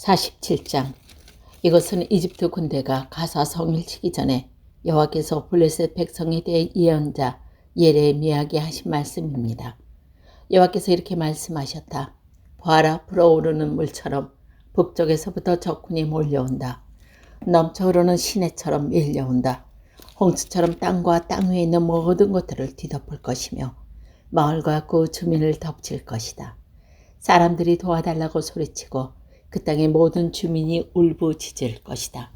47장. 이것은 이집트 군대가 가사 성을 치기 전에 여호와께서 블레셋 백성에 대해 예언자 예레미야에게 하신 말씀입니다. 여호와께서 이렇게 말씀하셨다. 보아라, 불어오르는 물처럼 북쪽에서부터 적군이 몰려온다. 넘쳐 흐르는 시내처럼 밀려온다. 홍수처럼 땅과 땅 위에 있는 모든 것들을 뒤덮을 것이며 마을과 그 주민을 덮칠 것이다. 사람들이 도와달라고 소리치고 그 땅의 모든 주민이 울부짖을 것이다.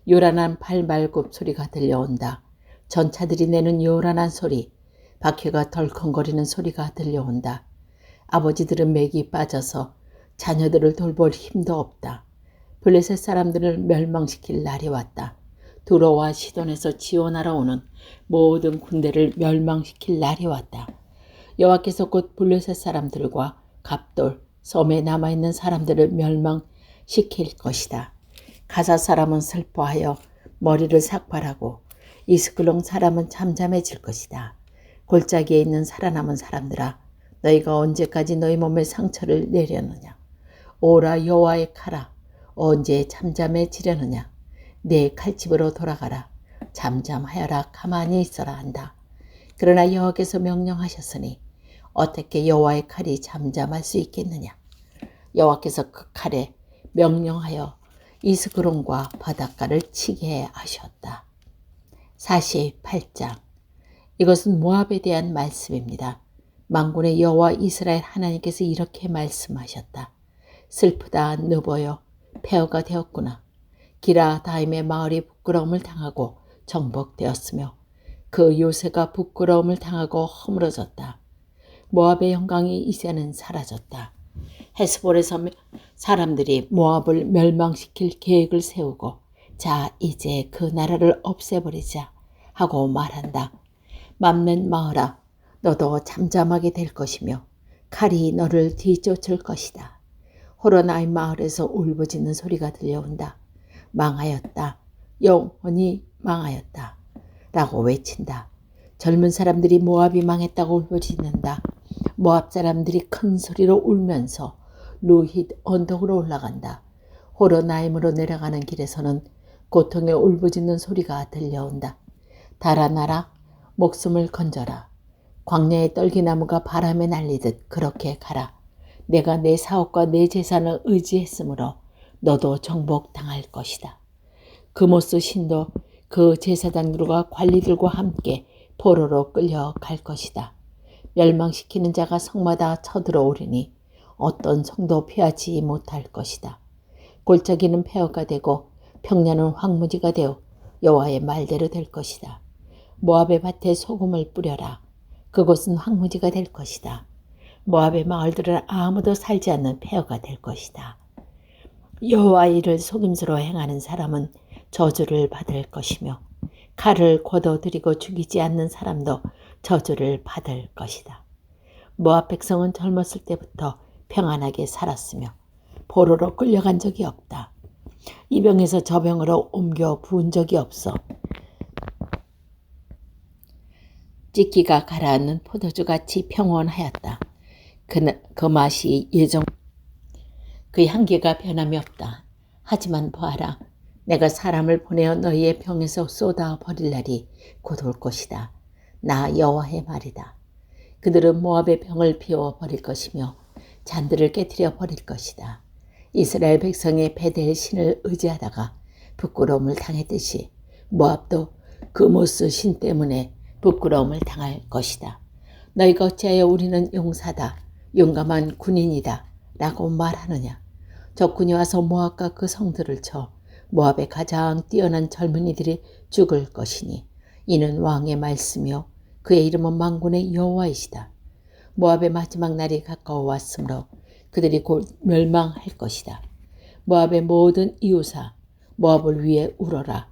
요란한 팔발굽 소리가 들려온다. 전차들이 내는 요란한 소리, 바퀴가 덜컹거리는 소리가 들려온다. 아버지들은 맥이 빠져서 자녀들을 돌볼 힘도 없다. 블레셋 사람들을 멸망시킬 날이 왔다. 두로와 시돈에서 지원하러 오는 모든 군대를 멸망시킬 날이 왔다. 여호와께서 곧 블레셋 사람들과 갑돌, 섬에 남아있는 사람들을 멸망시킬 것이다. 가사 사람은 슬퍼하여 머리를 삭발하고 이스클론 사람은 잠잠해질 것이다. 골짜기에 있는 살아남은 사람들아, 너희가 언제까지 너희 몸에 상처를 내려느냐? 오라 여호와의 칼아, 언제 잠잠해지려느냐? 내 칼집으로 돌아가라. 잠잠하여라. 가만히 있어라 한다. 그러나 여호와께서 명령하셨으니 어떻게 여호와의 칼이 잠잠할 수 있겠느냐? 여호와께서 그 칼에 명령하여 이스그론과 바닷가를 치게 하셨다. 48장. 이것은 모압에 대한 말씀입니다. 만군의 여호와 이스라엘 하나님께서 이렇게 말씀하셨다. 슬프다 느보여 폐허가 되었구나. 기라다임의 마을이 부끄러움을 당하고 정복되었으며 그 요새가 부끄러움을 당하고 허물어졌다. 모압의 영광이 이제는 사라졌다. 헤스볼에서 사람들이 모압을 멸망시킬 계획을 세우고 자 이제 그 나라를 없애버리자 하고 말한다. 맘렌 마을아, 너도 잠잠하게 될 것이며 칼이 너를 뒤쫓을 것이다. 호로나임 마을에서 울부짖는 소리가 들려온다. 망하였다. 영원히 망하였다. 라고 외친다. 젊은 사람들이 모압이 망했다고 울부짖는다. 모압 사람들이 큰 소리로 울면서 루힛 언덕으로 올라간다. 호로나임으로 내려가는 길에서는 고통에 울부짖는 소리가 들려온다. 달아나라, 목숨을 건져라. 광야의 떨기나무가 바람에 날리듯 그렇게 가라. 내가 내 사업과 내 재산을 의지했으므로 너도 정복당할 것이다. 그모스 신도 그 제사장들과 관리들과 함께 포로로 끌려갈 것이다. 멸망시키는 자가 성마다 쳐들어오리니 어떤 성도 피하지 못할 것이다. 골짜기는 폐허가 되고 평야는 황무지가 되어 여호와의 말대로 될 것이다. 모압의 밭에 소금을 뿌려라. 그곳은 황무지가 될 것이다. 모압의 마을들은 아무도 살지 않는 폐허가 될 것이다. 여호와 일을 속임수로 행하는 사람은 저주를 받을 것이며 칼을 걷어들이고 죽이지 않는 사람도 저주를 받을 것이다. 모압 백성은 젊었을 때부터 평안하게 살았으며 포로로 끌려간 적이 없다. 이 병에서 저 병으로 옮겨 부은 적이 없어. 찢기가 가라앉는 포도주같이 평온하였다. 그 맛이 예전 그 향기가 변함이 없다. 하지만 보아라, 내가 사람을 보내어 너희의 병에서 쏟아 버릴 날이 곧 올 것이다. 나 여호와의 말이다. 그들은 모압의 병을 비워 버릴 것이며 잔들을 깨뜨려 버릴 것이다. 이스라엘 백성의 베델 신을 의지하다가 부끄러움을 당했듯이 모압도 그모스 신 때문에 부끄러움을 당할 것이다. 너희가 어찌하여 우리는 용사다, 용감한 군인이다 라고 말하느냐. 적군이 와서 모압과 그 성들을 쳐 모압의 가장 뛰어난 젊은이들이 죽을 것이니 이는 왕의 말씀이요 그의 이름은 만군의 여호와이시다. 모압의 마지막 날이 가까워 왔으므로 그들이 곧 멸망할 것이다. 모압의 모든 이웃아, 모압을 위해 울어라.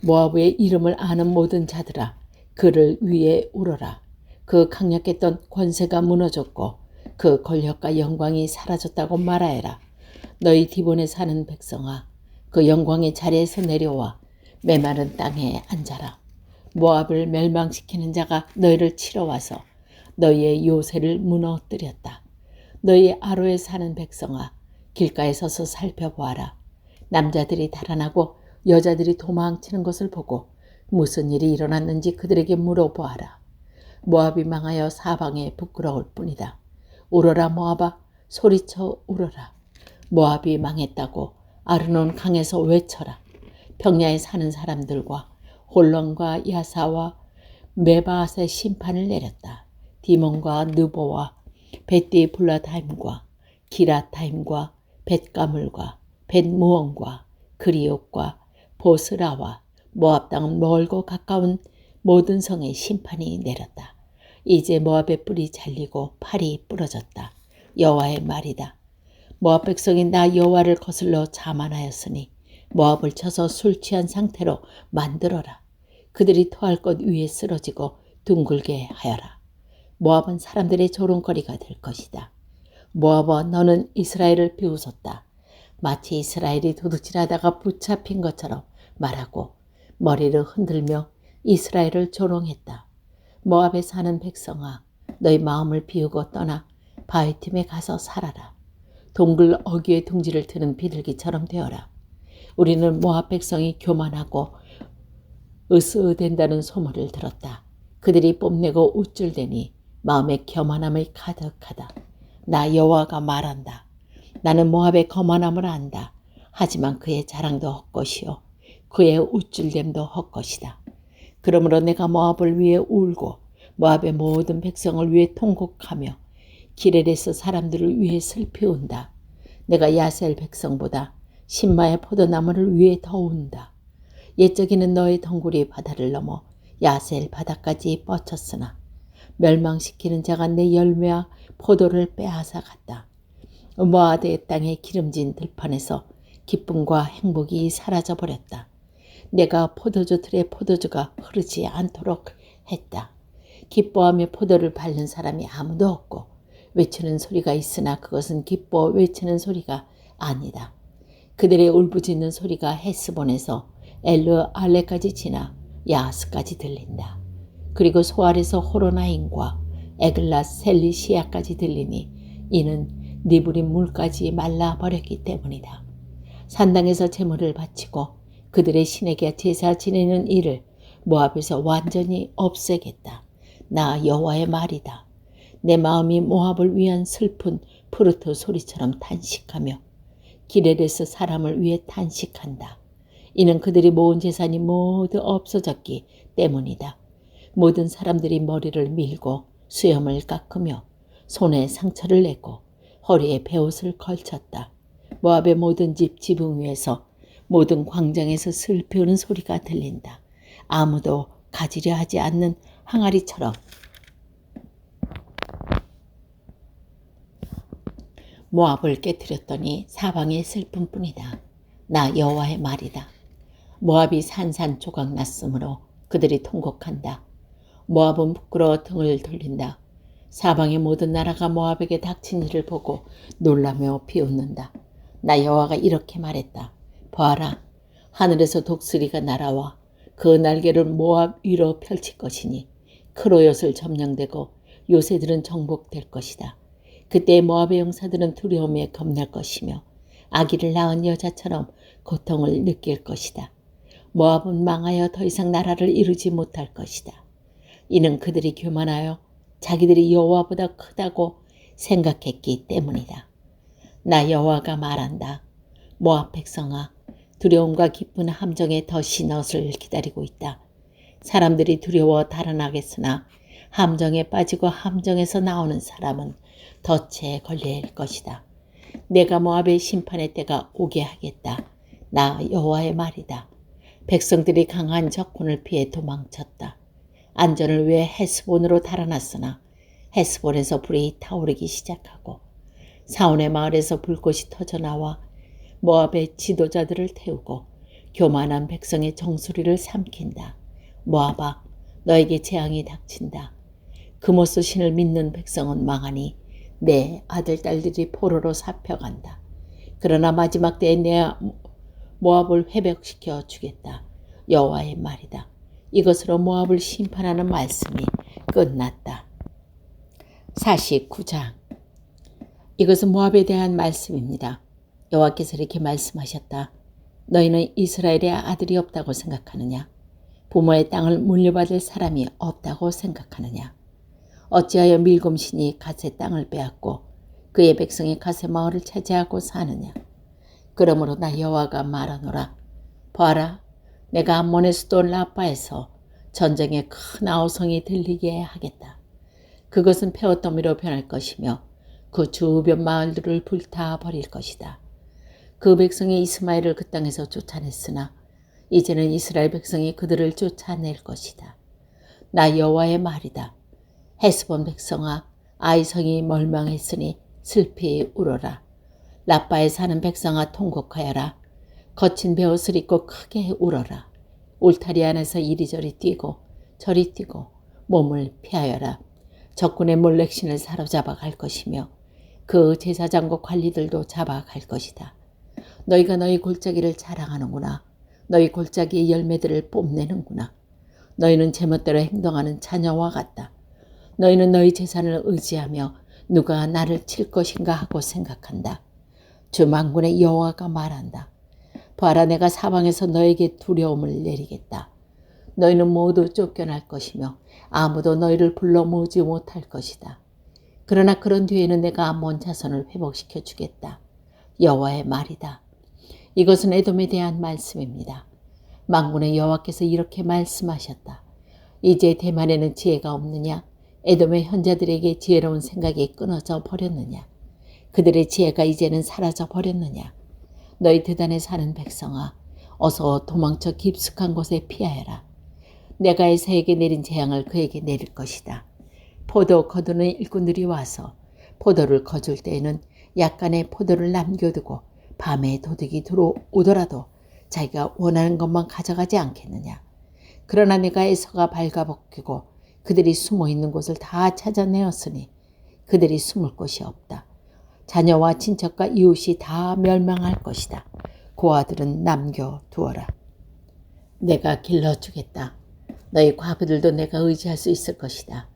모압의 이름을 아는 모든 자들아, 그를 위해 울어라. 그 강력했던 권세가 무너졌고 그 권력과 영광이 사라졌다고 말하여라. 너희 디본에 사는 백성아, 그 영광의 자리에서 내려와 메마른 땅에 앉아라. 모압을 멸망시키는 자가 너희를 치러 와서 너희의 요새를 무너뜨렸다. 너희 아로에 사는 백성아, 길가에 서서 살펴보아라. 남자들이 달아나고 여자들이 도망치는 것을 보고 무슨 일이 일어났는지 그들에게 물어보아라. 모압이 망하여 사방에 부끄러울 뿐이다. 울어라 모압아, 소리쳐 울어라. 모압이 망했다고 아르논 강에서 외쳐라. 평야에 사는 사람들과 홀론과 야사와 메바앗의 심판을 내렸다. 디몬과 느보와 벳디 블라타임과 기라타임과 벳가물과 벳무원과 그리옥과 보스라와 모압 땅은 멀고 가까운 모든 성에 심판이 내렸다. 이제 모압의 뿔이 잘리고 팔이 부러졌다. 여호와의 말이다. 모압 백성이 나 여호와를 거슬러 자만하였으니 모압을 쳐서 술 취한 상태로 만들어라. 그들이 토할 것 위에 쓰러지고 둥글게 하여라. 모압은 사람들의 조롱거리가 될 것이다. 모압아, 너는 이스라엘을 비웃었다. 마치 이스라엘이 도둑질하다가 붙잡힌 것처럼 말하고 머리를 흔들며 이스라엘을 조롱했다. 모압에 사는 백성아, 너희 마음을 비우고 떠나 바위틈에 가서 살아라. 동글 어귀에 둥지를 트는 비둘기처럼 되어라. 우리는 모압 백성이 교만하고 으스된다는 소문을 들었다. 그들이 뽐내고 우쭐대니 마음에 교만함이 가득하다. 나 여호와가 말한다. 나는 모압의 거만함을 안다. 하지만 그의 자랑도 헛것이요 그의 우쭐됨도 헛것이다. 그러므로 내가 모압을 위해 울고 모압의 모든 백성을 위해 통곡하며 기레레스 사람들을 위해 슬피 운다. 내가 야셀 백성보다 신마의 포도나무를 위해 더 운다. 옛적에는 너의 덩굴이 바다를 넘어 야셀 바다까지 뻗쳤으나 멸망시키는 자가 내 열매와 포도를 빼앗아 갔다. 모압의 땅의 기름진 들판에서 기쁨과 행복이 사라져 버렸다. 내가 포도주 틀에 포도주가 흐르지 않도록 했다. 기뻐하며 포도를 밟는 사람이 아무도 없고 외치는 소리가 있으나 그것은 기뻐 외치는 소리가 아니다. 그들의 울부짖는 소리가 헤스본에서 엘르 알레까지 지나 야하스까지 들린다. 그리고 소알에서 호로나임과 에글라 셀리시아까지 들리니 이는 니브림 물까지 말라버렸기 때문이다. 산당에서 제물을 바치고 그들의 신에게 제사 지내는 일을 모압에서 완전히 없애겠다. 나 여호와의 말이다. 내 마음이 모압을 위한 슬픈 푸르트 소리처럼 탄식하며 기레레스 사람을 위해 탄식한다. 이는 그들이 모은 재산이 모두 없어졌기 때문이다. 모든 사람들이 머리를 밀고 수염을 깎으며 손에 상처를 내고 허리에 베옷을 걸쳤다. 모압의 모든 집 지붕 위에서 모든 광장에서 슬피 우는 소리가 들린다. 아무도 가지려 하지 않는 항아리처럼 모압을 깨뜨렸더니 사방에 슬픔뿐이다. 나 여호와의 말이다. 모압이 산산조각 났으므로 그들이 통곡한다. 모압은 부끄러워 등을 돌린다. 사방의 모든 나라가 모압에게 닥친 일을 보고 놀라며 비웃는다. 나 여호와가 이렇게 말했다. 보아라, 하늘에서 독수리가 날아와 그 날개를 모압 위로 펼칠 것이니 크로옅을 점령되고 요새들은 정복될 것이다. 그때 모압의 용사들은 두려움에 겁날 것이며 아기를 낳은 여자처럼 고통을 느낄 것이다. 모압은 망하여 더 이상 나라를 이루지 못할 것이다. 이는 그들이 교만하여 자기들이 여호와보다 크다고 생각했기 때문이다. 나 여호와가 말한다. 모압 백성아, 두려움과 기쁜 함정에 덫이 너를 기다리고 있다. 사람들이 두려워 달아나겠으나 함정에 빠지고 함정에서 나오는 사람은 덫에 걸릴 것이다. 내가 모압의 심판의 때가 오게 하겠다. 나 여호와의 말이다. 백성들이 강한 적군을 피해 도망쳤다. 안전을 위해 헤스본으로 달아났으나 헤스본에서 불이 타오르기 시작하고 사온의 마을에서 불꽃이 터져나와 모압의 지도자들을 태우고 교만한 백성의 정수리를 삼킨다. 모압아, 너에게 재앙이 닥친다. 그모스 신을 믿는 백성은 망하니 내 아들 딸들이 포로로 잡혀간다. 그러나 마지막 때에 내 모압을 회복시켜 주겠다. 여호와의 말이다. 이것으로 모압을 심판하는 말씀이 끝났다. 49장. 이것은 모압에 대한 말씀입니다. 여호와께서 이렇게 말씀하셨다. 너희는 이스라엘의 아들이 없다고 생각하느냐? 부모의 땅을 물려받을 사람이 없다고 생각하느냐? 어찌하여 밀곰신이 갓의 땅을 빼앗고 그의 백성이 갓의 마을을 차지하고 사느냐? 그러므로 나 여호와가 말하노라. 보아라, 내가 암몬의 수도 라빠에서 전쟁의 큰 아우성이 들리게 하겠다. 그것은 폐허더미로 변할 것이며 그 주변 마을들을 불타버릴 것이다. 그 백성이 이스마엘을 그 땅에서 쫓아냈으나 이제는 이스라엘 백성이 그들을 쫓아낼 것이다. 나 여호와의 말이다. 헤스본 백성아, 아이성이 멸망했으니 슬피 울어라. 라빠에 사는 백성아, 통곡하여라. 거친 베옷을 입고 크게 울어라. 울타리 안에서 이리저리 뛰고 저리 뛰고 몸을 피하여라. 적군의 몰렉신을 사로잡아 갈 것이며 그 제사장과 관리들도 잡아갈 것이다. 너희가 너희 골짜기를 자랑하는구나. 너희 골짜기의 열매들을 뽐내는구나. 너희는 제멋대로 행동하는 자녀와 같다. 너희는 너희 재산을 의지하며 누가 나를 칠 것인가 하고 생각한다. 주 만군의 여호와가 말한다. 보아라, 내가 사방에서 너에게 두려움을 내리겠다. 너희는 모두 쫓겨날 것이며 아무도 너희를 불러 모으지 못할 것이다. 그러나 그런 뒤에는 내가 암몬 자손을 회복시켜 주겠다. 여호와의 말이다. 이것은 에돔에 대한 말씀입니다. 만군의 여호와께서 이렇게 말씀하셨다. 이제 대만에는 지혜가 없느냐? 에돔의 현자들에게 지혜로운 생각이 끊어져 버렸느냐? 그들의 지혜가 이제는 사라져 버렸느냐? 너희 드단에 사는 백성아, 어서 도망쳐 깊숙한 곳에 피하여라. 내가 에사에게 내린 재앙을 그에게 내릴 것이다. 포도 거두는 일꾼들이 와서 포도를 거줄 때에는 약간의 포도를 남겨두고 밤에 도둑이 들어오더라도 자기가 원하는 것만 가져가지 않겠느냐. 그러나 내가 에서가 발가벗기고 그들이 숨어있는 곳을 다 찾아내었으니 그들이 숨을 곳이 없다. 자녀와 친척과 이웃이 다 멸망할 것이다. 고아들은 남겨두어라. 내가 길러주겠다. 너희 과부들도 내가 의지할 수 있을 것이다.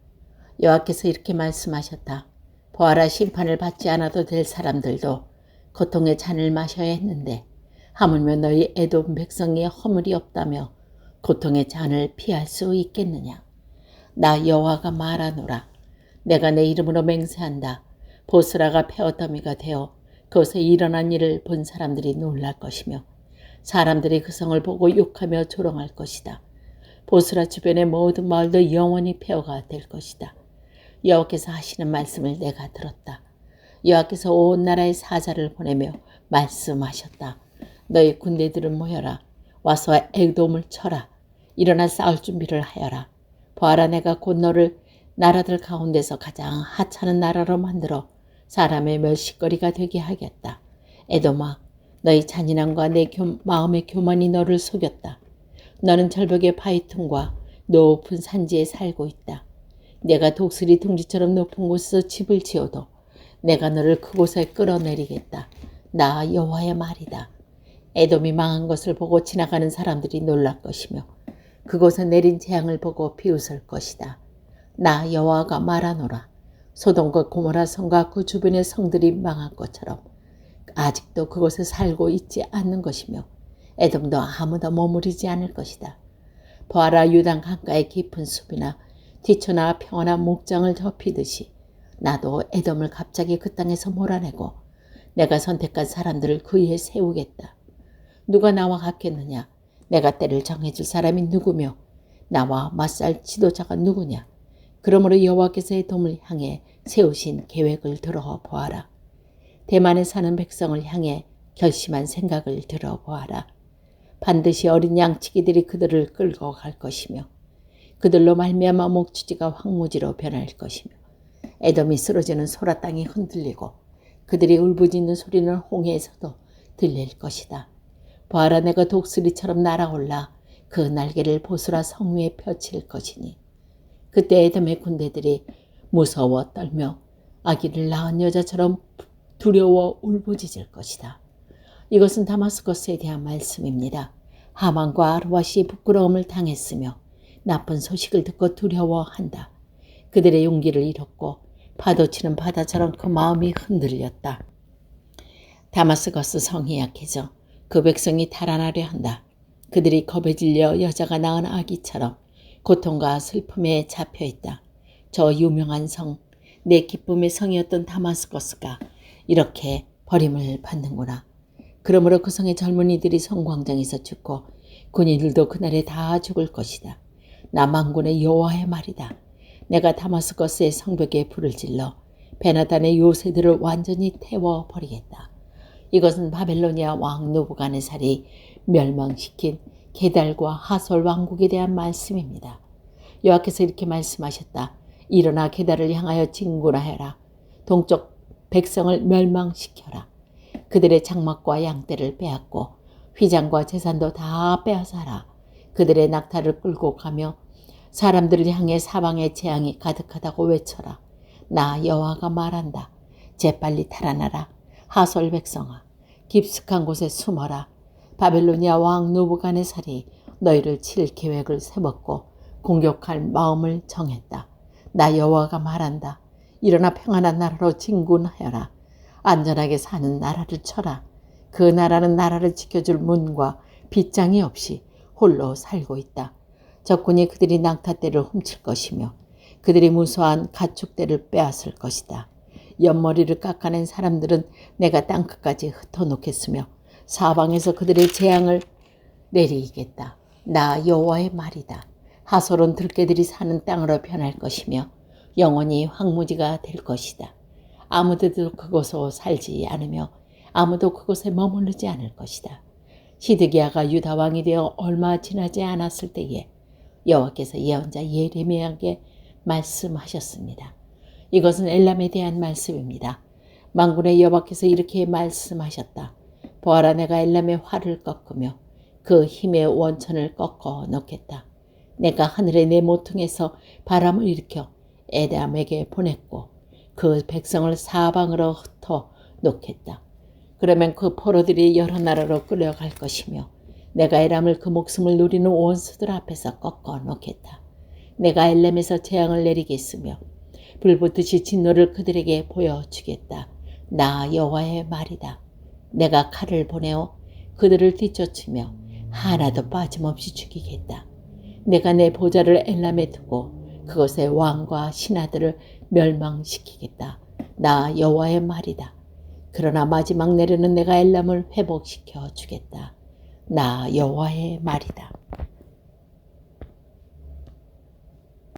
여호와께서 이렇게 말씀하셨다. 보아라, 심판을 받지 않아도 될 사람들도 고통의 잔을 마셔야 했는데 하물며 너희 에돔 백성의 허물이 없다며 고통의 잔을 피할 수 있겠느냐. 나 여호와가 말하노라. 내가 내 이름으로 맹세한다. 보스라가 폐허더미가 되어 그것에 일어난 일을 본 사람들이 놀랄 것이며 사람들이 그 성을 보고 욕하며 조롱할 것이다. 보스라 주변의 모든 마을도 영원히 폐허가 될 것이다. 여호와께서 하시는 말씀을 내가 들었다. 여호와께서 온 나라의 사자를 보내며 말씀하셨다. 너희 군대들은 모여라. 와서 에돔을 쳐라. 일어나 싸울 준비를 하여라. 보아라, 내가 곧 너를 나라들 가운데서 가장 하찮은 나라로 만들어 사람의 멸시거리가 되게 하겠다. 에돔아, 너희 잔인함과 내 마음의 교만이 너를 속였다. 너는 절벽의 바위틈과 높은 산지에 살고 있다. 내가 독수리 둥지처럼 높은 곳에서 집을 지어도 내가 너를 그곳에 끌어내리겠다. 나 여호와의 말이다. 에돔이 망한 것을 보고 지나가는 사람들이 놀랄 것이며 그곳에 내린 재앙을 보고 비웃을 것이다. 나 여호와가 말하노라. 소돔과 고모라 성과 그 주변의 성들이 망한 것처럼 아직도 그곳에 살고 있지 않는 것이며 에돔도 아무도 머무르지 않을 것이다. 보아라, 유단 강가의 깊은 숲이나 뒤초나 평원한 목장을 덮이듯이 나도 에돔을 갑자기 그 땅에서 몰아내고 내가 선택한 사람들을 그 위에 세우겠다. 누가 나와 같겠느냐? 내가 때를 정해줄 사람이 누구며 나와 맞설 지도자가 누구냐? 그러므로 여호와께서 에돔을 향해 세우신 계획을 들어보아라. 대만에 사는 백성을 향해 결심한 생각을 들어보아라. 반드시 어린 양치기들이 그들을 끌고 갈 것이며 그들로 말미암아 목주지가 황무지로 변할 것이며 에돔이 쓰러지는 소라 땅이 흔들리고 그들이 울부짖는 소리는 홍해에서도 들릴 것이다. 보아라, 내가 독수리처럼 날아올라 그 날개를 보스라 성 위에 펼칠 것이니 그때 에돔의 군대들이 무서워 떨며 아기를 낳은 여자처럼 두려워 울부짖을 것이다. 이것은 다마스커스에 대한 말씀입니다. 하만과 아르왓이 부끄러움을 당했으며 나쁜 소식을 듣고 두려워한다. 그들의 용기를 잃었고 파도치는 바다처럼 그 마음이 흔들렸다. 다마스커스 성이 약해져 그 백성이 달아나려 한다. 그들이 겁에 질려 여자가 낳은 아기처럼 고통과 슬픔에 잡혀 있다. 저 유명한 성, 내 기쁨의 성이었던 다마스커스가 이렇게 버림을 받는구나. 그러므로 그 성의 젊은이들이 성광장에서 죽고 군인들도 그날에 다 죽을 것이다. 나 만군의 여호와의 말이다. 내가 다마스커스의 성벽에 불을 질러 베나단의 요새들을 완전히 태워버리겠다. 이것은 바벨로니아 왕 느부갓네살이 멸망시킨 게달과 하솔 왕국에 대한 말씀입니다. 여호와께서 이렇게 말씀하셨다. 일어나 게달을 향하여 진군하여라. 동쪽 백성을 멸망시켜라. 그들의 장막과 양떼를 빼앗고 휘장과 재산도 다 빼앗아라. 그들의 낙타를 끌고 가며 사람들을 향해 사방에 재앙이 가득하다고 외쳐라. 나 여호와가 말한다. 재빨리 달아나라. 하솔 백성아, 깊숙한 곳에 숨어라. 바벨로니아 왕 느부갓네살이 너희를 칠 계획을 세웠고 공격할 마음을 정했다. 나 여호와가 말한다. 일어나 평안한 나라로 진군하여라. 안전하게 사는 나라를 쳐라. 그 나라는 나라를 지켜줄 문과 빗장이 없이 홀로 살고 있다. 적군이 그들이 낙타떼를 훔칠 것이며 그들이 무수한 가축떼를 빼앗을 것이다. 옆머리를 깎아낸 사람들은 내가 땅끝까지 흩어놓겠으며 사방에서 그들의 재앙을 내리겠다. 나 여호와의 말이다. 하솔은 들깨들이 사는 땅으로 변할 것이며 영원히 황무지가 될 것이다. 아무데도 그곳에 살지 않으며 아무도 그곳에 머무르지 않을 것이다. 시드기야가 유다 왕이 되어 얼마 지나지 않았을 때에 여호와께서 예언자 예레미야에게 말씀하셨습니다. 이것은 엘람에 대한 말씀입니다. 만군의 여호와께서 이렇게 말씀하셨다. 보아라, 내가 엘람의 활을 꺾으며 그 힘의 원천을 꺾어 놓겠다. 내가 하늘에 내 모퉁에서 바람을 일으켜 에담에게 보냈고 그 백성을 사방으로 흩어 놓겠다. 그러면 그 포로들이 여러 나라로 끌려갈 것이며 내가 에람을 그 목숨을 누리는 원수들 앞에서 꺾어 놓겠다. 내가 엘람에서 재앙을 내리겠으며 불붙듯이 진노를 그들에게 보여주겠다. 나 여호와의 말이다. 내가 칼을 보내어 그들을 뒤쫓으며 하나도 빠짐없이 죽이겠다. 내가 내 보좌를 엘람에 두고 그곳의 왕과 신하들을 멸망시키겠다. 나 여호와의 말이다. 그러나 마지막 내려는 내가 엘람을 회복시켜 주겠다. 나 여호와의 말이다.